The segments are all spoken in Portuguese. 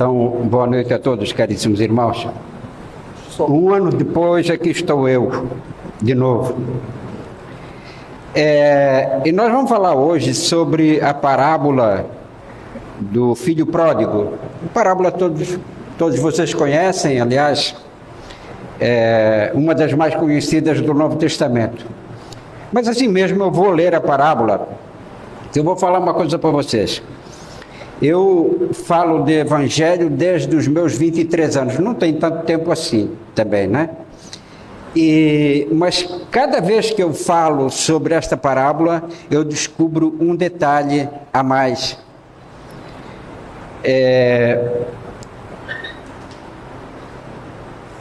Então, boa noite a todos, caríssimos irmãos. Um ano depois, aqui estou eu, de novo. E nós vamos falar hoje sobre a parábola do filho pródigo. A parábola todos vocês conhecem, aliás, uma das mais conhecidas do Novo Testamento. Mas assim mesmo eu vou ler a parábola. Eu vou falar uma coisa para vocês. Eu falo de evangelho desde os meus 23 anos, não tem tanto tempo assim também, né? Mas cada vez que eu falo sobre esta parábola, eu descubro um detalhe a mais.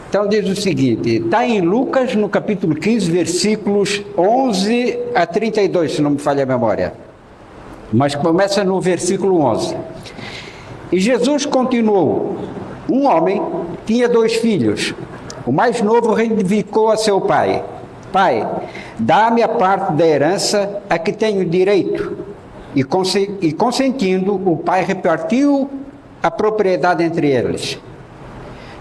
Então diz o seguinte, está em Lucas, no capítulo 15, versículos 11 a 32, se não me falha a memória. Mas começa no versículo 11. E Jesus continuou: um homem tinha 2 filhos. O mais novo reivindicou a seu pai: Pai, dá-me a parte da herança a que tenho direito. E consentindo, o pai repartiu a propriedade entre eles.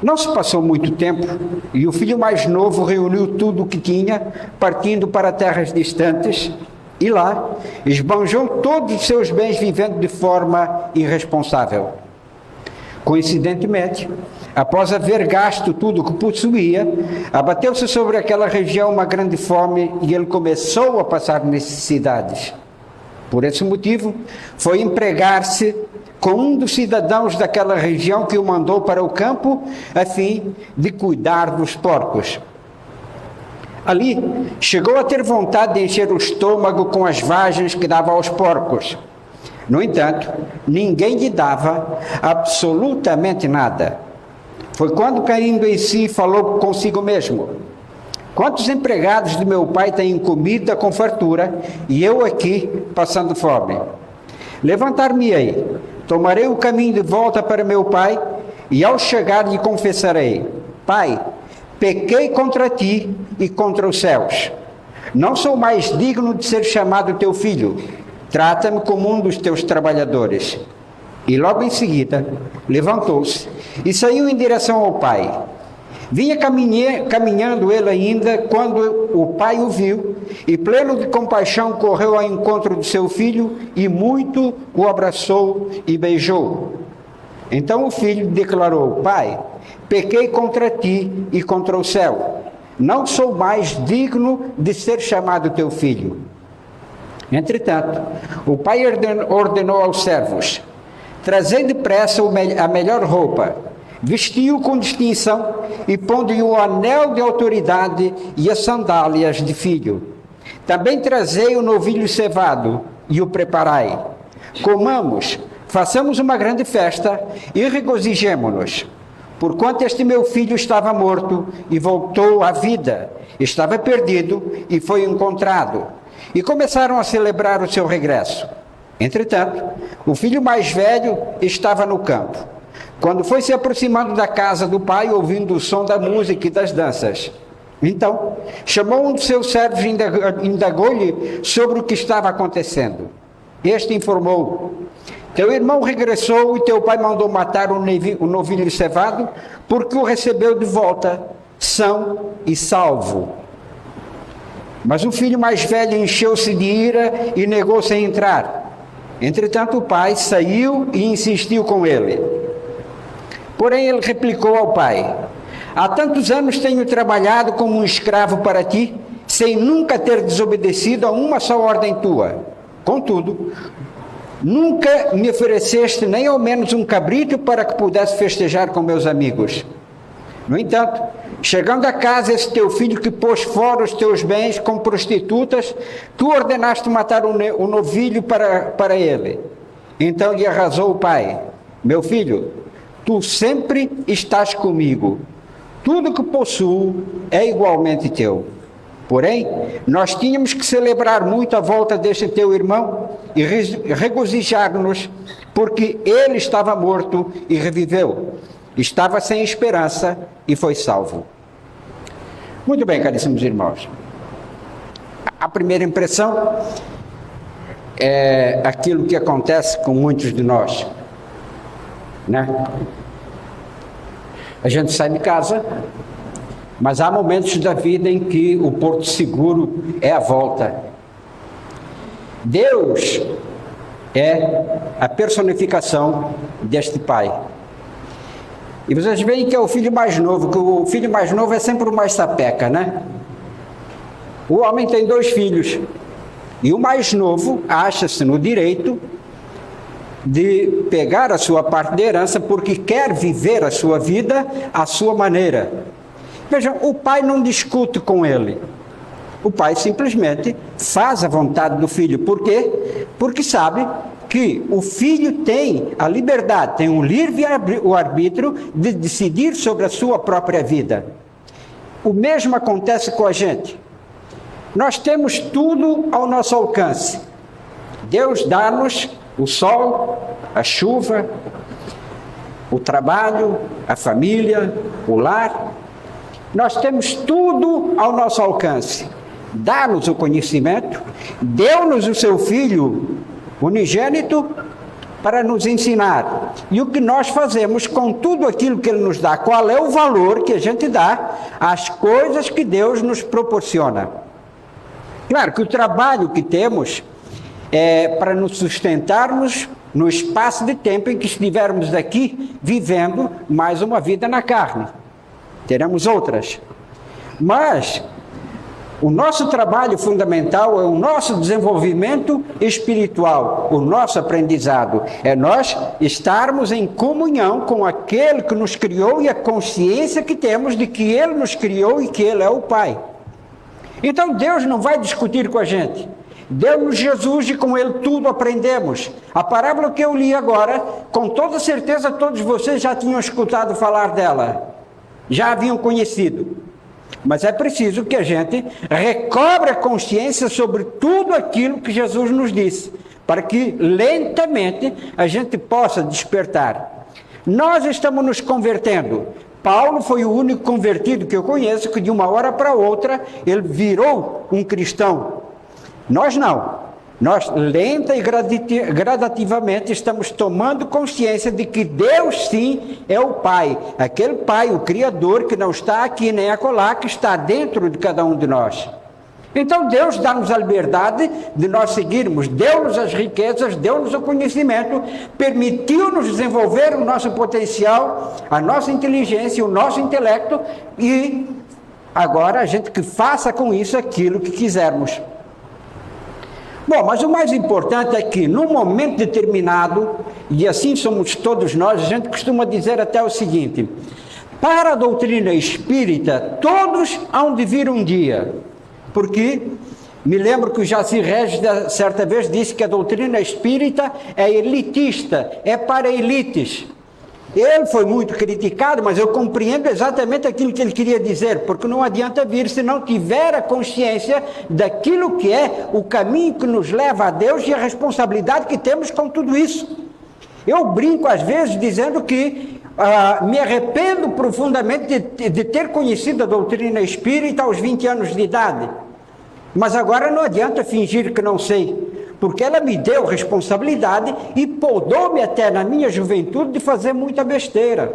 Não se passou muito tempo, e o filho mais novo reuniu tudo o que tinha, partindo para terras distantes, e lá esbanjou todos os seus bens, vivendo de forma irresponsável. Coincidentemente, após haver gasto tudo o que possuía, abateu-se sobre aquela região uma grande fome e ele começou a passar necessidades. Por esse motivo, foi empregar-se com um dos cidadãos daquela região que o mandou para o campo a fim de cuidar dos porcos. Ali, chegou a ter vontade de encher o estômago com as vagens que dava aos porcos. No entanto, ninguém lhe dava absolutamente nada. Foi quando, caindo em si, falou consigo mesmo: quantos empregados de meu pai têm comida com fartura, e eu aqui passando fome? Levantar-me-ei, tomarei o caminho de volta para meu pai, e ao chegar lhe confessarei: Pai, pequei contra ti e contra os céus. Não sou mais digno de ser chamado teu filho. Trata-me como um dos teus trabalhadores. E logo em seguida, levantou-se e saiu em direção ao pai. Vinha caminhando ele ainda, quando o pai o viu, e pleno de compaixão correu ao encontro do seu filho, e muito o abraçou e beijou. Então o filho declarou: Pai, pequei contra ti e contra o céu. Não sou mais digno de ser chamado teu filho. Entretanto, o pai ordenou aos servos: trazei depressa a melhor roupa, vestiu-o com distinção e pondo-lhe o anel de autoridade e as sandálias de filho. Também trazei o novilho cevado e o preparai. Comamos, façamos uma grande festa e regozijemo-nos. Porquanto este meu filho estava morto e voltou à vida, estava perdido e foi encontrado. E começaram a celebrar o seu regresso. Entretanto, o filho mais velho estava no campo. Quando foi se aproximando da casa do pai, ouvindo o som da música e das danças, então chamou um dos seus servos e indagou-lhe sobre o que estava acontecendo. Este informou: teu irmão regressou e teu pai mandou matar o novilho cevado, porque o recebeu de volta, são e salvo. Mas o filho mais velho encheu-se de ira e negou-se a entrar. Entretanto, o pai saiu e insistiu com ele. Porém, ele replicou ao pai: há tantos anos tenho trabalhado como um escravo para ti, sem nunca ter desobedecido a uma só ordem tua. Contudo, nunca me ofereceste nem ao menos um cabrito para que pudesse festejar com meus amigos. No entanto, chegando a casa esse teu filho que pôs fora os teus bens com prostitutas, tu ordenaste matar o novilho para ele. Então lhe arrasou o pai: meu filho, tu sempre estás comigo. Tudo que possuo é igualmente teu. Porém, nós tínhamos que celebrar muito a volta deste teu irmão e regozijar-nos, porque ele estava morto e reviveu. Estava sem esperança e foi salvo. Muito bem, caríssimos irmãos. A primeira impressão é aquilo que acontece com muitos de nós, né? A gente sai de casa, mas há momentos da vida em que o porto seguro é a volta. Deus é a personificação deste pai. E vocês veem que é o filho mais novo, que o filho mais novo é sempre o mais sapeca, né? O homem tem 2 filhos, e o mais novo acha-se no direito de pegar a sua parte da herança porque quer viver a sua vida à sua maneira. Vejam, o pai não discute com ele. O pai simplesmente faz a vontade do filho. Por quê? Porque sabe que o filho tem a liberdade, tem um livre-arbítrio de decidir sobre a sua própria vida. O mesmo acontece com a gente. Nós temos tudo ao nosso alcance. Deus dá-nos o sol, a chuva, o trabalho, a família, o lar. Nós temos tudo ao nosso alcance. Dá-nos o conhecimento, deu-nos o seu Filho unigênito para nos ensinar. E o que nós fazemos com tudo aquilo que Ele nos dá? Qual é o valor que a gente dá às coisas que Deus nos proporciona? Claro que o trabalho que temos é para nos sustentarmos no espaço de tempo em que estivermos aqui vivendo mais uma vida na carne. Teremos outras. Mas o nosso trabalho fundamental é o nosso desenvolvimento espiritual, o nosso aprendizado. É nós estarmos em comunhão com aquele que nos criou e a consciência que temos de que Ele nos criou e que Ele é o Pai. Então Deus não vai discutir com a gente. Deu-nos Jesus e com Ele tudo aprendemos. A parábola que eu li agora, com toda certeza todos vocês já tinham escutado falar dela. Já haviam conhecido. Mas é preciso que a gente recobre a consciência sobre tudo aquilo que Jesus nos disse, para que lentamente a gente possa despertar. Nós estamos nos convertendo. Paulo foi o único convertido que eu conheço que de uma hora para outra ele virou um cristão. Nós não. Nós lenta e gradativamente estamos tomando consciência de que Deus sim é o Pai. Aquele Pai, o Criador, que não está aqui nem acolá, que está dentro de cada um de nós. Então Deus dá-nos a liberdade de nós seguirmos, deu-nos as riquezas, deu-nos o conhecimento, permitiu-nos desenvolver o nosso potencial, a nossa inteligência, o nosso intelecto, e agora a gente que faça com isso aquilo que quisermos. Bom, mas o mais importante é que, num momento determinado, e assim somos todos nós, a gente costuma dizer até o seguinte: para a doutrina espírita, todos hão de vir um dia. Porque me lembro que o Jaci Regis, certa vez, disse que a doutrina espírita é elitista, é para elites. Ele foi muito criticado, mas eu compreendo exatamente aquilo que ele queria dizer, porque não adianta vir se não tiver a consciência daquilo que é o caminho que nos leva a Deus e a responsabilidade que temos com tudo isso. Eu brinco às vezes dizendo que me arrependo profundamente de ter conhecido a doutrina espírita aos 20 anos de idade, mas agora não adianta fingir que não sei, porque ela me deu responsabilidade e podou-me até na minha juventude de fazer muita besteira.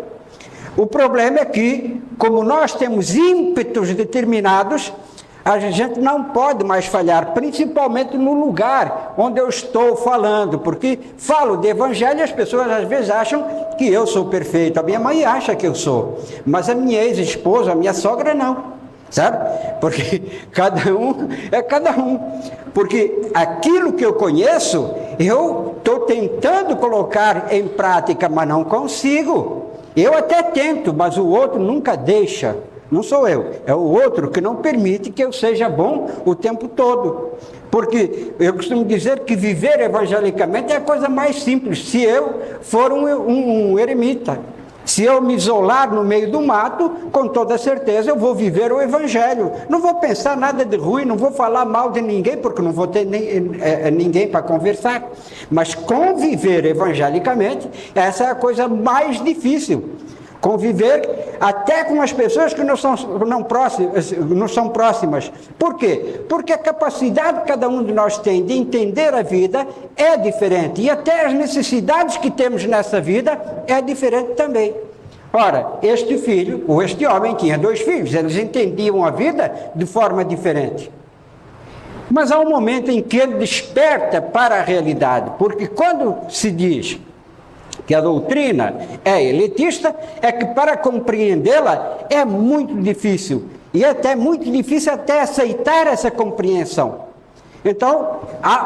O problema é que, como nós temos ímpetos determinados, a gente não pode mais falhar, principalmente no lugar onde eu estou falando, porque falo de evangelho e as pessoas às vezes acham que eu sou perfeito. A minha mãe acha que eu sou, mas a minha ex-esposa, a minha sogra não. Sabe? Porque cada um é cada um. Porque aquilo que eu conheço, eu estou tentando colocar em prática, mas não consigo. Eu até tento, mas o outro nunca deixa. Não sou eu, é o outro que não permite que eu seja bom o tempo todo. Porque eu costumo dizer que viver evangelicamente é a coisa mais simples, se eu for um eremita. Se eu me isolar no meio do mato, com toda certeza eu vou viver o Evangelho. Não vou pensar nada de ruim, não vou falar mal de ninguém, porque não vou ter ninguém para conversar. Mas conviver evangelicamente, essa é a coisa mais difícil. Conviver até com as pessoas que não são próximas. Por quê? Porque a capacidade que cada um de nós tem de entender a vida é diferente. E até as necessidades que temos nessa vida é diferente também. Ora, este filho, ou este homem, tinha 2 filhos, eles entendiam a vida de forma diferente. Mas há um momento em que ele desperta para a realidade, porque quando se diz que a doutrina é elitista, é que para compreendê-la é muito difícil, e até muito difícil até aceitar essa compreensão. Então,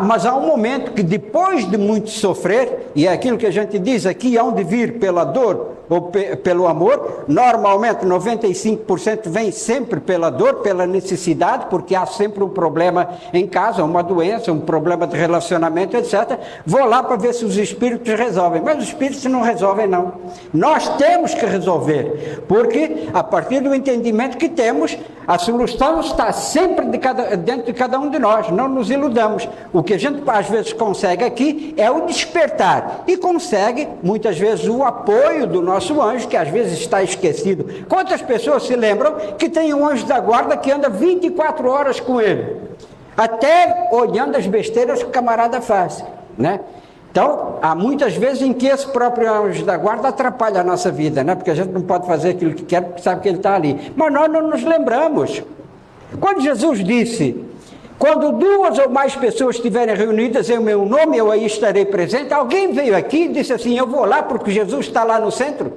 mas há um momento que depois de muito sofrer, e é aquilo que a gente diz aqui, hão de vir pela dor ou pelo amor, normalmente 95% vem sempre pela dor, pela necessidade, porque há sempre um problema em casa, uma doença, um problema de relacionamento, etc. Vou lá para ver se os espíritos resolvem, mas os espíritos não resolvem não. Nós temos que resolver, porque a partir do entendimento que temos, a solução está sempre dentro de cada um de nós, não nos iludamos. O que a gente às vezes consegue aqui é o despertar, e consegue muitas vezes o apoio do nosso anjo, que às vezes está esquecido. Quantas pessoas se lembram que tem um anjo da guarda que anda 24 horas com ele, até olhando as besteiras que o camarada faz, né? Então, há muitas vezes em que esse próprio anjo da guarda atrapalha a nossa vida, né? Porque a gente não pode fazer aquilo que quer, porque sabe que ele está ali. Mas nós não nos lembramos. Quando Jesus disse, quando 2 ou mais pessoas estiverem reunidas em meu nome, eu aí estarei presente, alguém veio aqui e disse assim, eu vou lá porque Jesus está lá no centro?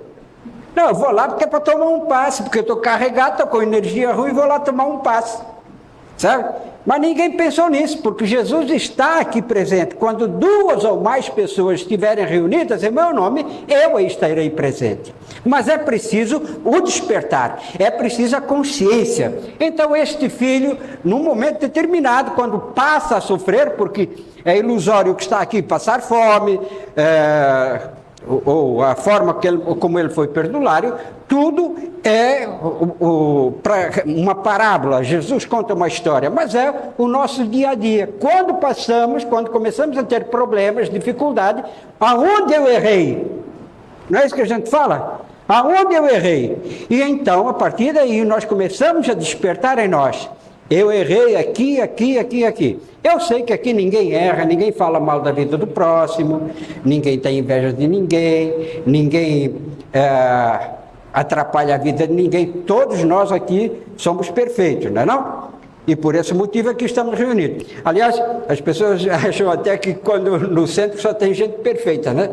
Não, eu vou lá porque é para tomar um passe, porque eu estou carregado, estou com energia ruim, vou lá tomar um passe. Sabe? Mas ninguém pensou nisso, porque Jesus está aqui presente. Quando 2 ou mais pessoas estiverem reunidas em meu nome, eu aí estarei presente. Mas é preciso o despertar, é preciso a consciência. Então este filho, num momento determinado, quando passa a sofrer, porque é ilusório que está aqui passar fome, ou a forma como ele foi perdulário, tudo é uma parábola. Jesus conta uma história, mas é o nosso dia a dia. Quando começamos a ter problemas, dificuldade, aonde eu errei? Não é isso que a gente fala? Aonde eu errei? E então, a partir daí, nós começamos a despertar em nós. Eu errei aqui, aqui, aqui, aqui. Eu sei que aqui ninguém erra, ninguém fala mal da vida do próximo, ninguém tem inveja de ninguém, ninguém atrapalha a vida de ninguém. Todos nós aqui somos perfeitos, não é não? E por esse motivo é que estamos reunidos. Aliás, as pessoas acham até que quando no centro só tem gente perfeita, né?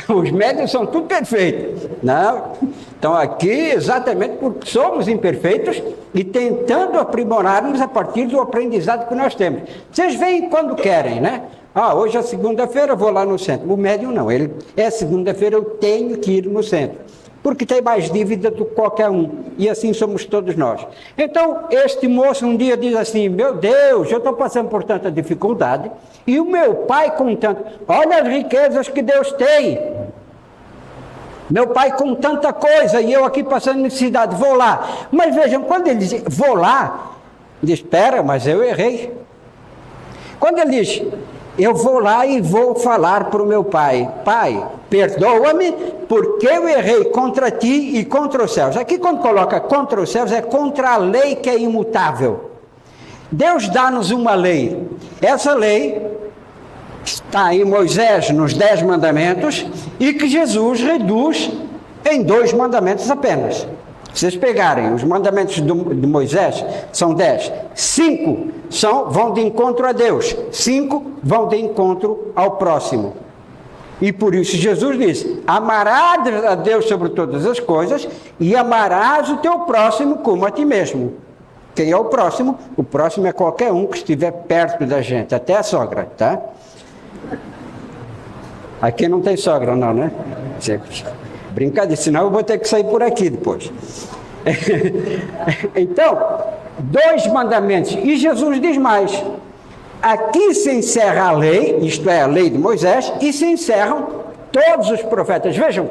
Os médios são tudo perfeitos. Não. Então aqui, exatamente porque somos imperfeitos e tentando aprimorar-nos a partir do aprendizado que nós temos. Vocês vêm quando querem, né? Hoje é segunda-feira, eu vou lá no centro. O médium não, ele é segunda-feira, eu tenho que ir no centro. Porque tem mais dívida do que qualquer um. E assim somos todos nós. Então, este moço um dia diz assim, meu Deus, eu estou passando por tanta dificuldade, e o meu pai com tanto... Olha as riquezas que Deus tem. Meu pai com tanta coisa, e eu aqui passando necessidade, vou lá. Mas vejam, quando ele diz, vou lá, ele diz, espera, mas eu errei. Quando ele diz, eu vou lá e vou falar para o meu pai, pai, perdoa-me, porque eu errei contra ti e contra os céus. Aqui quando coloca contra os céus, é contra a lei que é imutável. Deus dá-nos uma lei. Essa lei está em Moisés, nos 10 mandamentos, e que Jesus reduz em 2 mandamentos apenas. Se vocês pegarem os mandamentos de Moisés, são 10. 5 vão de encontro a Deus. 5 vão de encontro ao próximo. E por isso Jesus diz, amarás a Deus sobre todas as coisas e amarás o teu próximo como a ti mesmo. Quem é o próximo? O próximo é qualquer um que estiver perto da gente, até a sogra, tá? Aqui não tem sogra não, né? Brincadeira, senão eu vou ter que sair por aqui depois. Então, 2 mandamentos. E Jesus diz mais. Aqui se encerra a lei, isto é, a lei de Moisés, e se encerram todos os profetas. Vejam,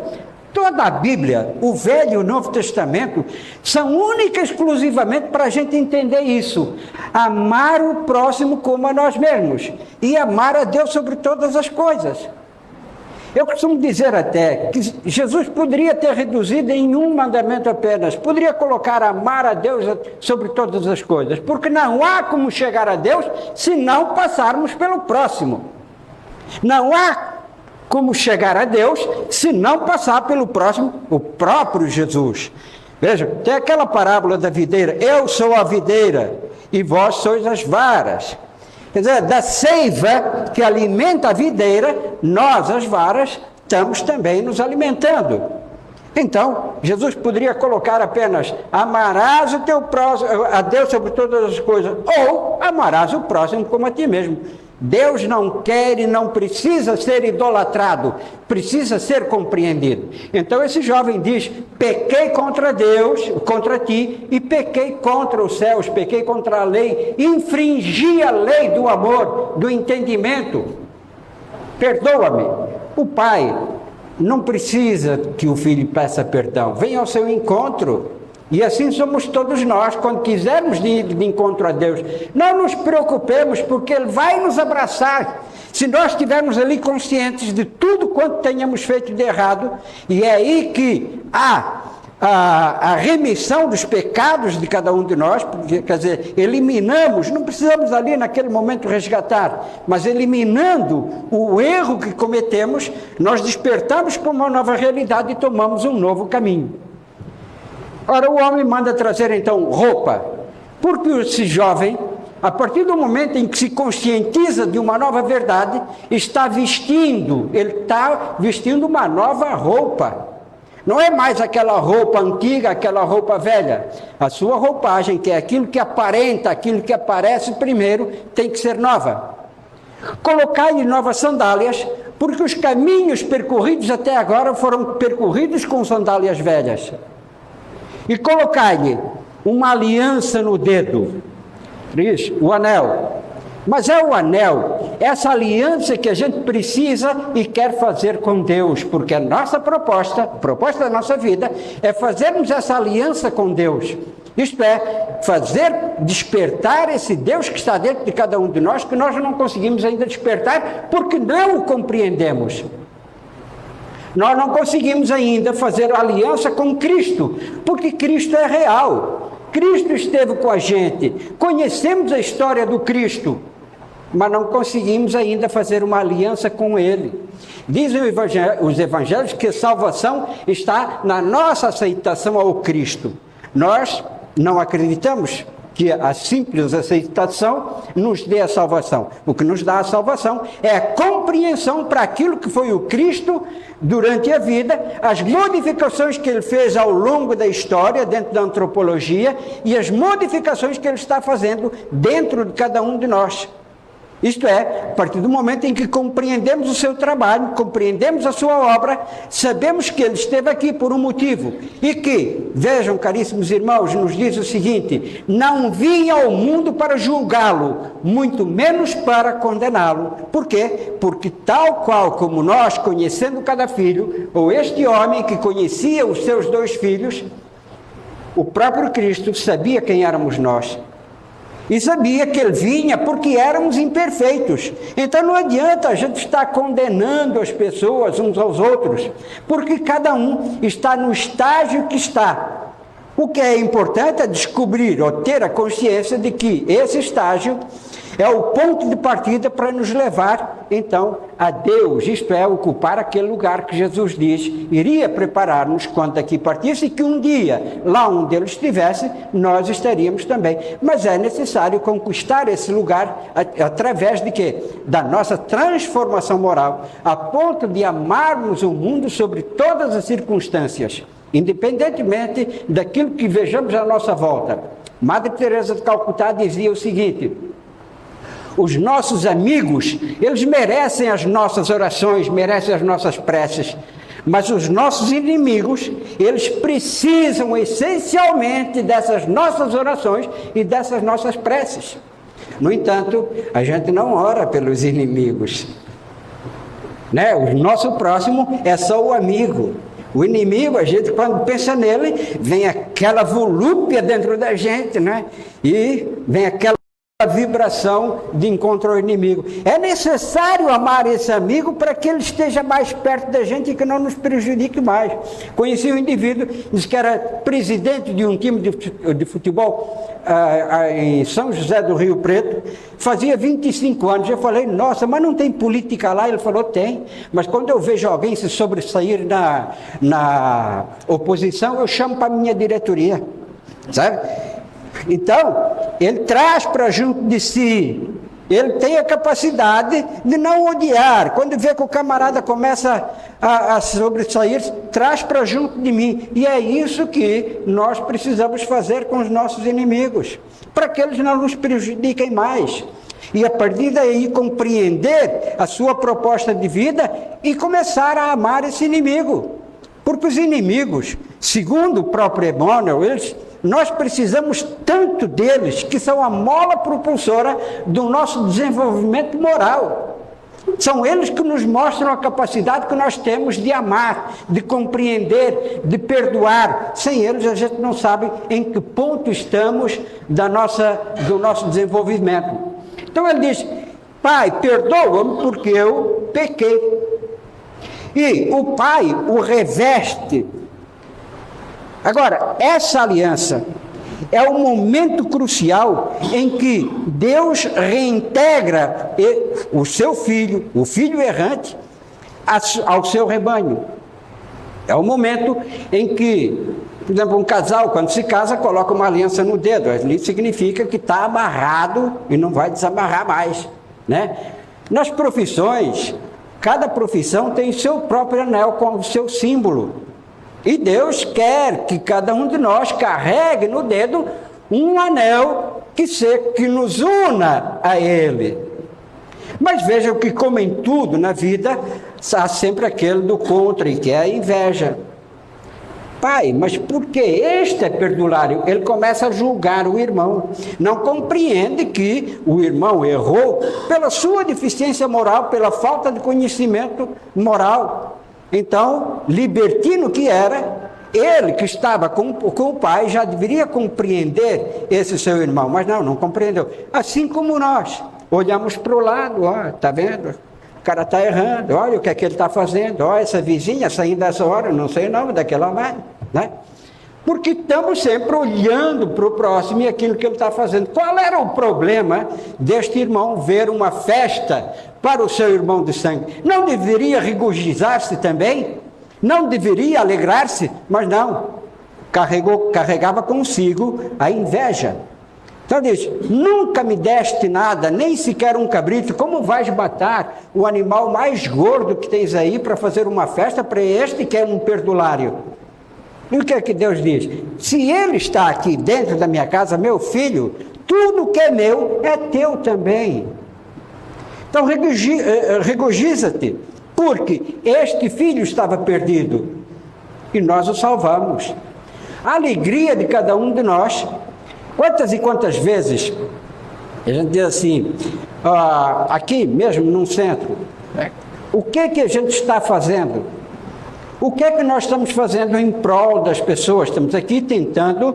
toda a Bíblia, o Velho e o Novo Testamento, são única e exclusivamente para a gente entender isso. Amar o próximo como a nós mesmos. E amar a Deus sobre todas as coisas. Eu costumo dizer até que Jesus poderia ter reduzido em 1 mandamento apenas, poderia colocar amar a Deus sobre todas as coisas, porque não há como chegar a Deus se não passarmos pelo próximo. Não há como chegar a Deus se não passar pelo próximo, o próprio Jesus. Veja, tem aquela parábola da videira: eu sou a videira e vós sois as varas. Quer dizer, da seiva que alimenta a videira, nós, as varas, estamos também nos alimentando. Então, Jesus poderia colocar apenas: amarás o teu próximo, a Deus sobre todas as coisas, ou amarás o próximo como a ti mesmo. Deus não quer e não precisa ser idolatrado, precisa ser compreendido. Então esse jovem diz: pequei contra Deus, contra ti, e pequei contra os céus, pequei contra a lei, infringi a lei do amor, do entendimento. Perdoa-me. O pai não precisa que o filho peça perdão, vem ao seu encontro. E assim somos todos nós, quando quisermos ir de encontro a Deus. Não nos preocupemos, porque Ele vai nos abraçar. Se nós estivermos ali conscientes de tudo quanto tenhamos feito de errado, e é aí que há a remissão dos pecados de cada um de nós, porque, quer dizer, eliminamos, não precisamos ali naquele momento resgatar, mas eliminando o erro que cometemos, nós despertamos para uma nova realidade e tomamos um novo caminho. Ora, o homem manda trazer então roupa, porque esse jovem, a partir do momento em que se conscientiza de uma nova verdade, ele está vestindo uma nova roupa. Não é mais aquela roupa antiga, aquela roupa velha. A sua roupagem, que é aquilo que aparenta, aquilo que aparece primeiro, tem que ser nova. Colocai-lhe novas sandálias, porque os caminhos percorridos até agora foram percorridos com sandálias velhas. E colocai-lhe uma aliança no dedo, o anel. Mas é o anel, essa aliança que a gente precisa e quer fazer com Deus, porque a nossa proposta, a proposta da nossa vida, é fazermos essa aliança com Deus. Isto é, fazer despertar esse Deus que está dentro de cada um de nós, que nós não conseguimos ainda despertar, porque não o compreendemos. Nós não conseguimos ainda fazer aliança com Cristo, porque Cristo é real. Cristo esteve com a gente, conhecemos a história do Cristo, mas não conseguimos ainda fazer uma aliança com Ele. Dizem os evangelhos que a salvação está na nossa aceitação ao Cristo. Nós não acreditamos que a simples aceitação nos dê a salvação. O que nos dá a salvação é a compreensão para aquilo que foi o Cristo durante a vida, as modificações que Ele fez ao longo da história, dentro da antropologia, e as modificações que Ele está fazendo dentro de cada um de nós. Isto é, a partir do momento em que compreendemos o seu trabalho, compreendemos a sua obra, sabemos que Ele esteve aqui por um motivo. E que, vejam, caríssimos irmãos, nos diz o seguinte: não vim ao mundo para julgá-lo, muito menos para condená-lo. Por quê? Porque tal qual como nós, conhecendo cada filho, ou este homem que conhecia os seus 2 filhos, o próprio Cristo sabia quem éramos nós. E sabia que Ele vinha porque éramos imperfeitos. Então não adianta a gente estar condenando as pessoas uns aos outros, porque cada um está no estágio que está. O que é importante é descobrir ou ter a consciência de que esse estágio é o ponto de partida para nos levar, então, a Deus, isto é, ocupar aquele lugar que Jesus diz, iria preparar-nos quando daqui partisse, e que um dia, lá onde Ele estivesse, nós estaríamos também. Mas é necessário conquistar esse lugar através de quê? Da nossa transformação moral, a ponto de amarmos o mundo sobre todas as circunstâncias, independentemente daquilo que vejamos à nossa volta. Madre Teresa de Calcutá dizia o seguinte: os nossos amigos, eles merecem as nossas orações, merecem as nossas preces, mas os nossos inimigos, eles precisam essencialmente dessas nossas orações e dessas nossas preces. No entanto, a gente não ora pelos inimigos, né? O nosso próximo é só o amigo. O inimigo, a gente quando pensa nele, vem aquela volúpia dentro da gente, né? E vem aquela a vibração de encontro ao inimigo. É necessário amar esse amigo para que ele esteja mais perto da gente e que não nos prejudique mais. Conheci um indivíduo, disse que era presidente de um time de futebol em São José do Rio Preto, fazia 25 anos. Eu falei, nossa, mas não tem política lá? Ele falou, tem, mas quando eu vejo alguém se sobressair na oposição, eu chamo para a minha diretoria, sabe? Então, ele traz para junto de si, ele tem a capacidade de não odiar. Quando vê que o camarada começa a sobressair, traz para junto de mim. E é isso que nós precisamos fazer com os nossos inimigos, para que eles não nos prejudiquem mais. E a partir daí compreender a sua proposta de vida e começar a amar esse inimigo. Porque os inimigos, segundo o próprio Emmanuel, nós precisamos tanto deles, que são a mola propulsora do nosso desenvolvimento moral. São eles que nos mostram a capacidade que nós temos de amar, de compreender, de perdoar. Sem eles a gente não sabe em que ponto estamos do nosso desenvolvimento. Então ele diz, Pai, perdoa-me porque eu pequei. E o Pai o reveste. Agora, essa aliança é o momento crucial em que Deus reintegra o seu filho, o filho errante, ao seu rebanho. É o momento em que, por exemplo, um casal, quando se casa, coloca uma aliança no dedo. Ali significa que está amarrado e não vai desamarrar mais, né? Nas profissões, cada profissão tem seu próprio anel com o seu símbolo. E Deus quer que cada um de nós carregue no dedo um anel que nos una a Ele. Mas vejam que, como em tudo na vida, há sempre aquele do contra, que é a inveja. Pai, mas por que este é perdulário? Ele começa a julgar o irmão. Não compreende que o irmão errou pela sua deficiência moral, pela falta de conhecimento moral. Então, libertino que era, ele que estava com o pai já deveria compreender esse seu irmão, mas não compreendeu. Assim como nós, olhamos para o lado, está vendo? O cara está errando, olha o que é que ele está fazendo, olha essa vizinha saindo dessa hora, não sei o nome daquela mãe, né? Porque estamos sempre olhando para o próximo e aquilo que ele está fazendo. Qual era o problema deste irmão ver uma festa para o seu irmão de sangue? Não deveria regozijar-se também? Não deveria alegrar-se? Mas não, carregava consigo a inveja. Então diz, nunca me deste nada, nem sequer um cabrito, como vais matar o animal mais gordo que tens aí para fazer uma festa para este que é um perdulário? E o que é que Deus diz? Se ele está aqui dentro da minha casa, meu filho, tudo que é meu é teu também. Então regozija-te, porque este filho estava perdido e nós o salvamos. A alegria de cada um de nós, quantas e quantas vezes a gente diz assim, aqui mesmo no centro, o que a gente está fazendo? O que é que nós estamos fazendo em prol das pessoas? Estamos aqui tentando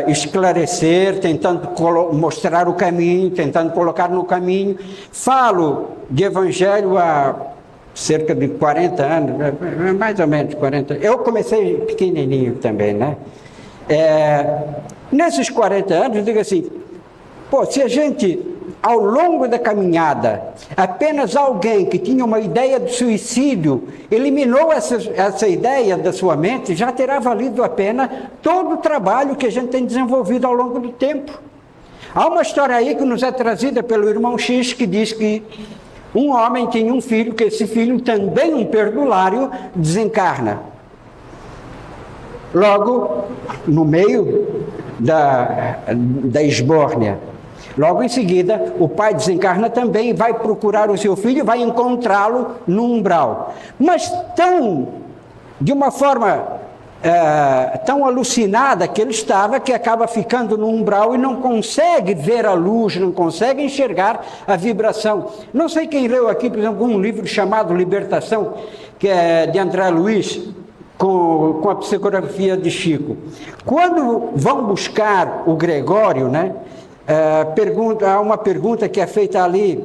esclarecer, tentando mostrar o caminho, tentando colocar no caminho. Falo de evangelho há cerca de 40 anos, mais ou menos 40 anos. Eu comecei pequenininho também, né? Nesses 40 anos, eu digo assim, se a gente, ao longo da caminhada, apenas alguém que tinha uma ideia de suicídio eliminou essa ideia da sua mente, já terá valido a pena todo o trabalho que a gente tem desenvolvido ao longo do tempo. Há uma história aí que nos é trazida pelo irmão X, que diz que um homem tinha um filho, que esse filho, também um perdulário, desencarna. Logo, no meio da esbórnia. Logo em seguida, o pai desencarna também, vai procurar o seu filho, vai encontrá-lo no umbral. Mas de uma forma tão alucinada que ele estava, que acaba ficando no umbral e não consegue ver a luz, não consegue enxergar a vibração. Não sei quem leu aqui, por exemplo, um livro chamado Libertação, que é de André Luiz, com a psicografia de Chico. Quando vão buscar o Gregório, né? há uma pergunta que é feita ali,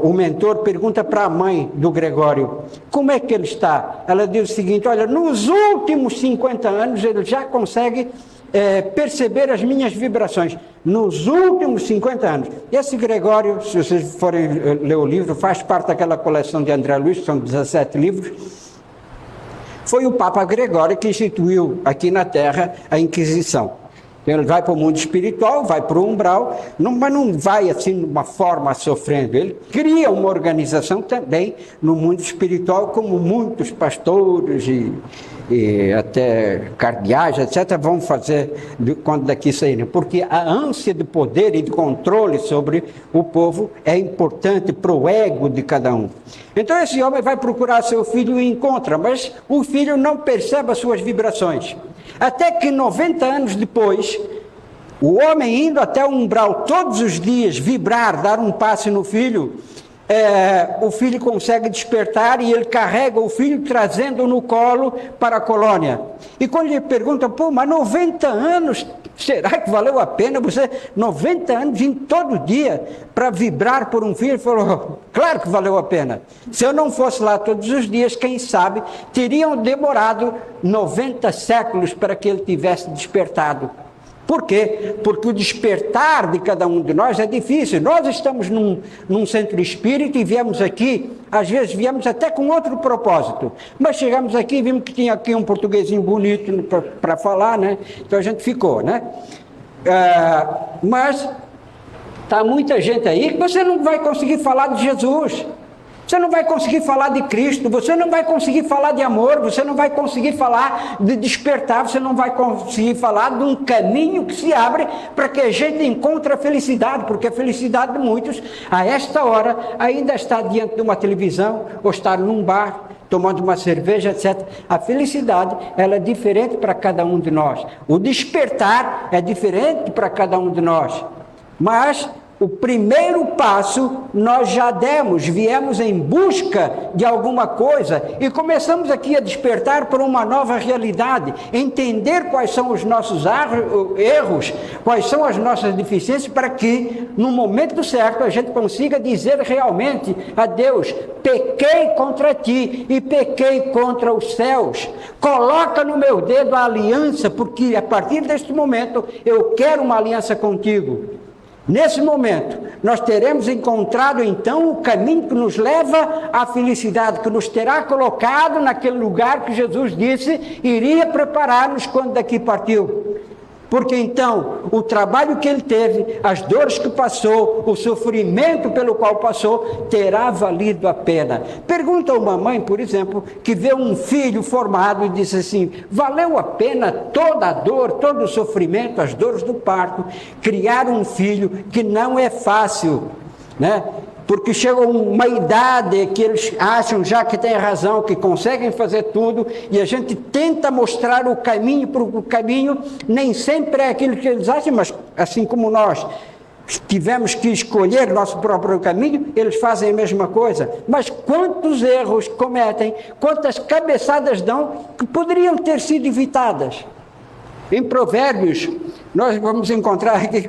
o mentor pergunta para a mãe do Gregório, como é que ele está? Ela diz o seguinte, olha, nos últimos 50 anos ele já consegue perceber as minhas vibrações, nos últimos 50 anos. Esse Gregório, se vocês forem ler o livro, faz parte daquela coleção de André Luiz, que são 17 livros, foi o Papa Gregório que instituiu aqui na Terra a Inquisição. Ele vai para o mundo espiritual, vai para o umbral, mas não vai assim de uma forma sofrendo. Ele cria uma organização também no mundo espiritual, como muitos pastores e até cardeais, etc., vão fazer quando daqui saírem. Porque a ânsia de poder e de controle sobre o povo é importante para o ego de cada um. Então esse homem vai procurar seu filho e encontra, mas o filho não percebe as suas vibrações. Até que 90 anos depois, o homem indo até o umbral todos os dias, vibrar, dar um passe no filho, o filho consegue despertar e ele carrega o filho trazendo no colo para a colônia. E quando ele pergunta, pô, mas 90 anos, será que valeu a pena você, 90 anos, indo todo dia para vibrar por um filho? Ele falou, claro que valeu a pena. Se eu não fosse lá todos os dias, quem sabe, teriam demorado 90 séculos para que ele tivesse despertado. Por quê? Porque o despertar de cada um de nós é difícil. Nós estamos num centro espírita e viemos aqui, às vezes viemos até com outro propósito, mas chegamos aqui e vimos que tinha aqui um portuguesinho bonito para falar, né? Então a gente ficou, né? Mas está muita gente aí que você não vai conseguir falar de Jesus. Você não vai conseguir falar de Cristo, você não vai conseguir falar de amor, você não vai conseguir falar de despertar, você não vai conseguir falar de um caminho que se abre para que a gente encontre a felicidade, porque a felicidade de muitos, a esta hora, ainda está diante de uma televisão, ou está num bar, tomando uma cerveja, etc. A felicidade, ela é diferente para cada um de nós. O despertar é diferente para cada um de nós. Mas o primeiro passo nós já demos, viemos em busca de alguma coisa e começamos aqui a despertar para uma nova realidade, entender quais são os nossos erros, quais são as nossas deficiências, para que no momento certo a gente consiga dizer realmente a Deus, pequei contra ti e pequei contra os céus, coloca no meu dedo a aliança, porque a partir deste momento eu quero uma aliança contigo. Nesse momento, nós teremos encontrado então o caminho que nos leva à felicidade, que nos terá colocado naquele lugar que Jesus disse iria preparar-nos quando daqui partiu. Porque então, o trabalho que ele teve, as dores que passou, o sofrimento pelo qual passou, terá valido a pena. Pergunta a uma mãe, por exemplo, que vê um filho formado e diz assim, valeu a pena toda a dor, todo o sofrimento, as dores do parto, criar um filho que não é fácil, né? Porque chega uma idade que eles acham já que tem razão, que conseguem fazer tudo, e a gente tenta mostrar o caminho, porque o caminho nem sempre é aquilo que eles acham, mas assim como nós tivemos que escolher nosso próprio caminho, eles fazem a mesma coisa. Mas quantos erros cometem, quantas cabeçadas dão, que poderiam ter sido evitadas? Em Provérbios, nós vamos encontrar aqui,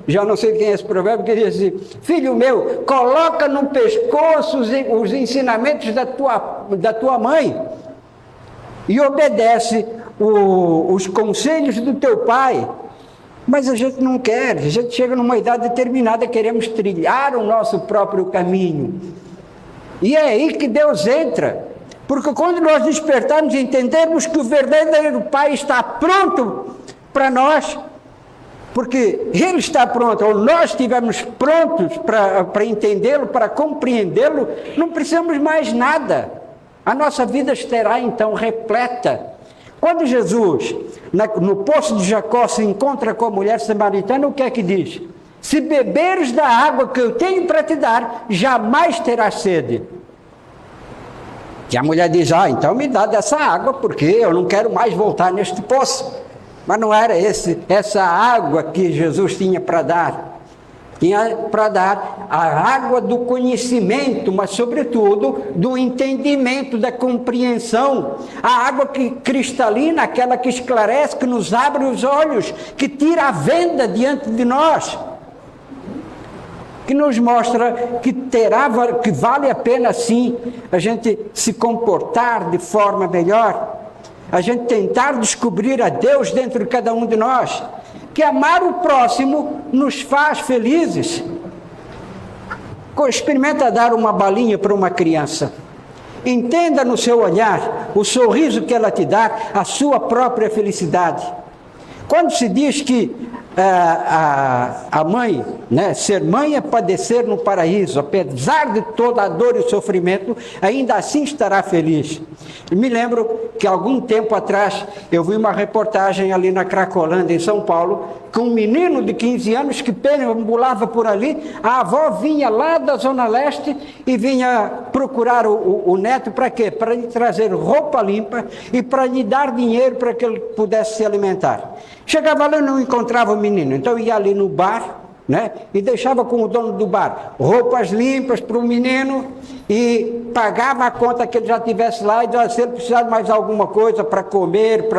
já não sei quem é esse provérbio, que diz assim, filho meu, coloca no pescoço os ensinamentos da tua mãe e obedece os conselhos do teu pai. Mas a gente não quer, a gente chega numa idade determinada, queremos trilhar o nosso próprio caminho. E é aí que Deus entra. Porque quando nós despertarmos e entendermos que o verdadeiro Pai está pronto para nós, porque Ele está pronto, ou nós estivermos prontos para entendê-lo, para compreendê-lo, não precisamos mais nada. A nossa vida estará então repleta. Quando Jesus, no poço de Jacó, se encontra com a mulher samaritana, o que é que diz? Se beberes da água que eu tenho para te dar, jamais terás sede. E a mulher diz, então me dá dessa água, porque eu não quero mais voltar neste poço. Mas não era essa água que Jesus tinha para dar. Tinha para dar a água do conhecimento, mas sobretudo do entendimento, da compreensão. A água cristalina, aquela que esclarece, que nos abre os olhos, que tira a venda diante de nós. que nos mostra que vale a pena sim a gente se comportar de forma melhor, a gente tentar descobrir a Deus dentro de cada um de nós, que amar o próximo nos faz felizes. Experimenta dar uma balinha para uma criança. Entenda no seu olhar, o sorriso que ela te dá, a sua própria felicidade. Quando se diz que a mãe, né, ser mãe é padecer no paraíso, apesar de toda a dor e sofrimento, ainda assim estará feliz. Eu me lembro que algum tempo atrás eu vi uma reportagem ali na Cracolândia, em São Paulo, com um menino de 15 anos que perambulava por ali. A avó vinha lá da Zona Leste e vinha procurar o neto para quê? Para lhe trazer roupa limpa e para lhe dar dinheiro para que ele pudesse se alimentar. Chegava lá e não encontrava o menino, então ia ali no bar, né, e deixava com o dono do bar roupas limpas para o menino e pagava a conta que ele já tivesse lá e dizia, se ele precisar de mais alguma coisa para comer,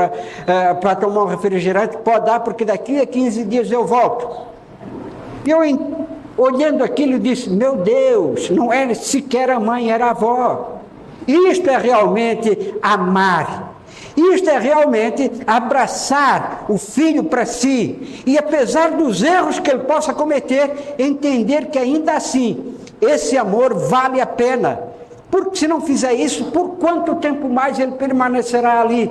para tomar um refrigerante, pode dar, porque daqui a 15 dias eu volto. E eu, olhando aquilo, disse, meu Deus, não era sequer a mãe, era a avó. Isto é realmente amar. Isto é realmente abraçar o filho para si e, apesar dos erros que ele possa cometer, entender que ainda assim esse amor vale a pena, porque se não fizer isso, por quanto tempo mais ele permanecerá ali,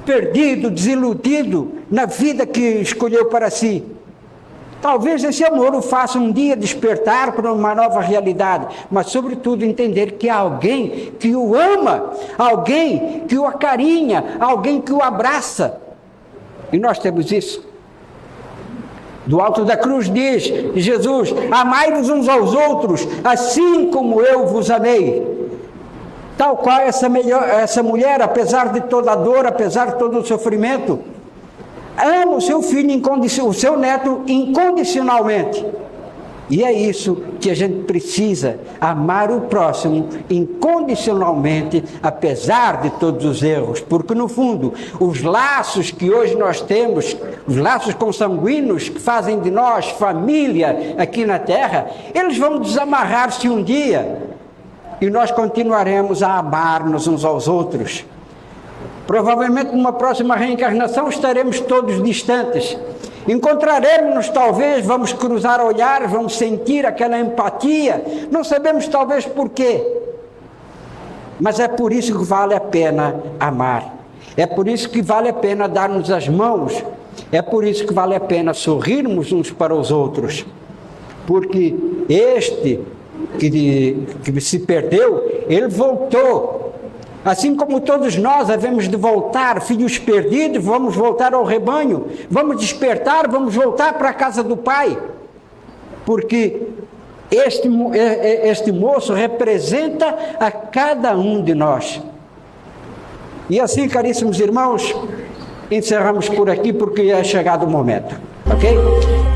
perdido, desiludido na vida que escolheu para si? Talvez esse amor o faça um dia despertar para uma nova realidade, mas sobretudo entender que há alguém que o ama, alguém que o acarinha, alguém que o abraça. E nós temos isso. Do alto da cruz diz Jesus, amai-vos uns aos outros, assim como eu vos amei. Tal qual essa mulher, apesar de toda a dor, apesar de todo o sofrimento, ama o seu filho, o seu neto incondicionalmente. E é isso que a gente precisa, amar o próximo incondicionalmente, apesar de todos os erros, porque no fundo, os laços que hoje nós temos, os laços consanguíneos que fazem de nós família aqui na terra, eles vão desamarrar-se um dia, e nós continuaremos a amar-nos uns aos outros. Provavelmente numa próxima reencarnação estaremos todos distantes. Encontraremos-nos talvez, vamos cruzar olhares, vamos sentir aquela empatia, não sabemos talvez porquê. Mas é por isso que vale a pena amar. É por isso que vale a pena dar-nos as mãos. É por isso que vale a pena sorrirmos uns para os outros. Porque este que se perdeu, ele voltou. Assim como todos nós havemos de voltar, filhos perdidos, vamos voltar ao rebanho, vamos despertar, vamos voltar para a casa do Pai, porque este moço representa a cada um de nós. E assim, caríssimos irmãos, encerramos por aqui, porque é chegado o momento, ok?